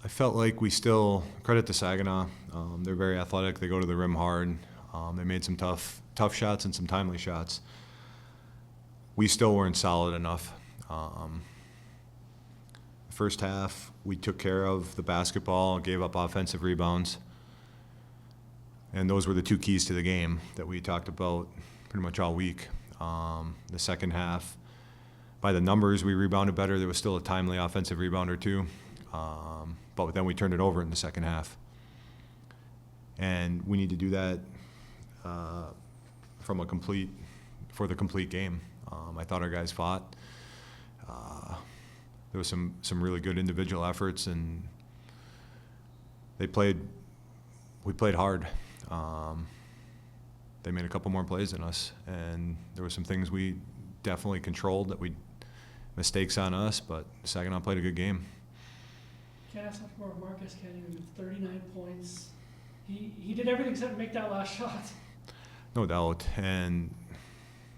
I felt like we still, credit to Saginaw, they're very athletic. They go to the rim hard. They made some tough shots and some timely shots. We still weren't solid enough. The first half, we took care of the basketball, gave up offensive rebounds. And those were the two keys to the game that we talked about pretty much all week. The second half, by the numbers, we rebounded better. There was still a timely offensive rebound or two. But then we turned it over in the second half. And we need to do that for the complete game. I thought our guys fought. There was some really good individual efforts, and we played hard. They made a couple more plays than us, and there were some things we definitely controlled mistakes on us, but Saginaw played a good game. Can't ask much more of Marcus, can you? 39 points. He did everything except make that last shot. No doubt, and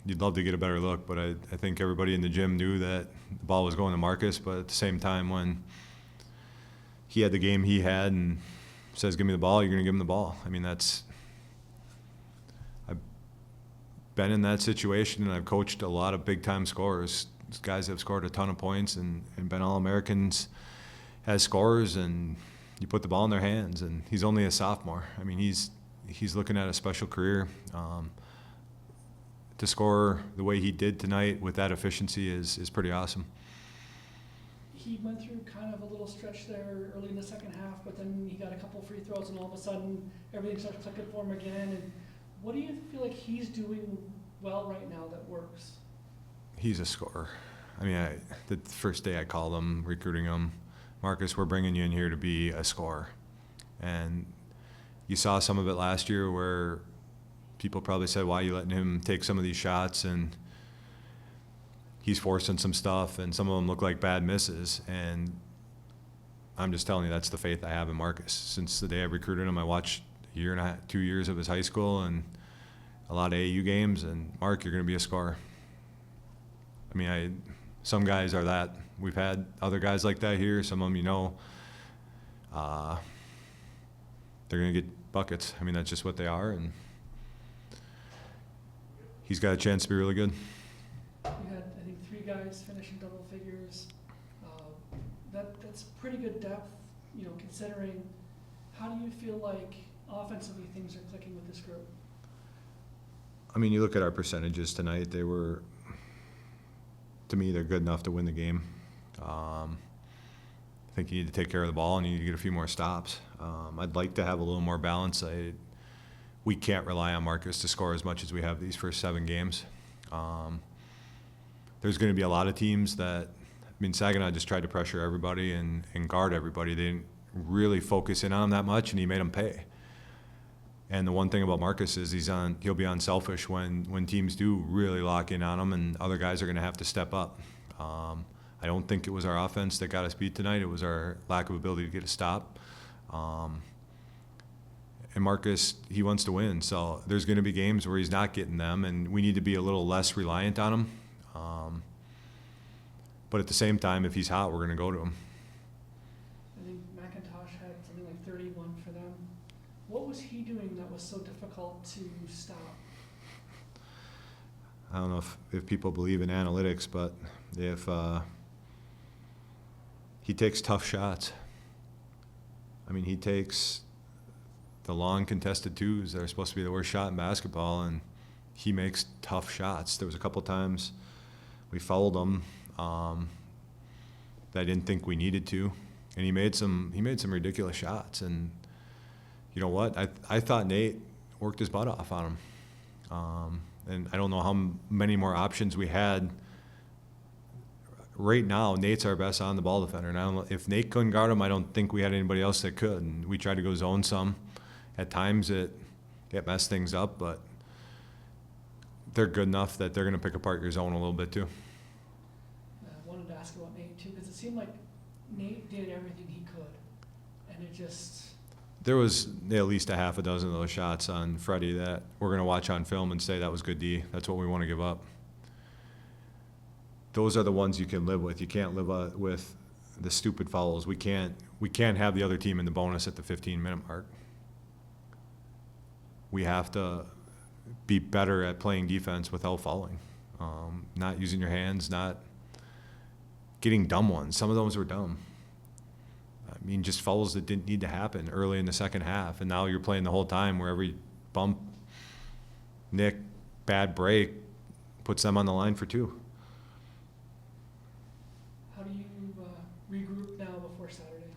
you'd love to get a better look, but I think everybody in the gym knew that the ball was going to Marcus, but at the same time, when he had the game he had and says, give me the ball, you're going to give him the ball. I mean, I've been in that situation, and I've coached a lot of big-time scorers. These guys have scored a ton of points and been All-Americans as scorers, and you put the ball in their hands, and he's only a sophomore. I mean, he's looking at a special career. To score the way he did tonight with that efficiency is pretty awesome. He went through kind of a little stretch there early in the second half, but then he got a couple free throws, and all of a sudden everything starts clicking for him again. And what do you feel like he's doing well right now that works? He's a scorer. I mean, the first day I called him, recruiting him, Marcus, we're bringing you in here to be a scorer. And you saw some of it last year where people probably said, why are you letting him take some of these shots? And he's forcing some stuff, and some of them look like bad misses. And I'm just telling you, that's the faith I have in Marcus. Since the day I recruited him, I watched a year and a half, 2 years of his high school and a lot of AAU games. And Mark, you're going to be a scorer. I mean, some guys are that. We've had other guys like that here. Some of them, they're going to get buckets. I mean, that's just what they are. And he's got a chance to be really good. You had, I think, 3 guys finishing double figures. That's pretty good depth, considering. How do you feel like offensively things are clicking with this group? I mean, you look at our percentages tonight, to me, they're good enough to win the game. I think you need to take care of the ball, and you need to get a few more stops. I'd like to have a little more balance. We can't rely on Marcus to score as much as we have these first 7 games. There's going to be a lot of teams that, Saginaw just tried to pressure everybody and guard everybody. They didn't really focus in on him that much, and he made them pay. And the one thing about Marcus is he'll be unselfish when teams do really lock in on him, and other guys are going to have to step up. I don't think it was our offense that got us beat tonight. It was our lack of ability to get a stop. And Marcus, he wants to win, so there's going to be games where he's not getting them, and we need to be a little less reliant on him. But at the same time, if he's hot, we're going to go to him. I think McIntosh had something like 31 for them. What was he doing that was so difficult to stop? I don't know if people believe in analytics, but if he takes tough shots. He takes the long contested twos that are supposed to be the worst shot in basketball, and he makes tough shots. There was a couple times we fouled him that I didn't think we needed to, and he made some ridiculous shots. And you know what? I thought Nate worked his butt off on him, and I don't know how many more options we had. Right now, Nate's our best on the ball defender, and I don't know if Nate couldn't guard him. I don't think we had anybody else that could. And we tried to go zone some. At times it messed things up, but they're good enough that they're going to pick apart your zone a little bit too. I wanted to ask about Nate too, because it seemed like Nate did everything he could, and it just. There was at least a half a dozen of those shots on Freddie that we're going to watch on film and say that was good D. That's what we want to give up. Those are the ones you can live with. You can't live with the stupid fouls. We can't have the other team in the bonus at the 15-minute mark. We have to be better at playing defense without fouling, not using your hands, not getting dumb ones. Some of those were dumb. I mean, just fouls that didn't need to happen early in the second half, and now you're playing the whole time where every bump, nick, bad break puts them on the line for 2. How do you regroup now before Saturday?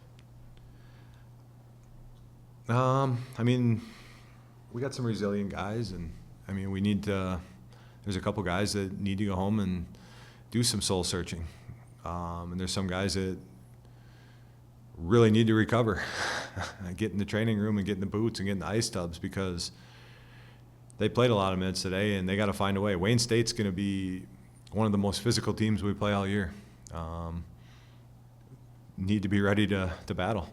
I mean, we got some resilient guys, and I mean, we need to. There's a couple guys that need to go home and do some soul searching, and there's some guys that really need to recover, get in the training room and get in the boots and get in the ice tubs, because they played a lot of minutes today and they got to find a way. Wayne State's going to be one of the most physical teams we play all year. Need to be ready to battle.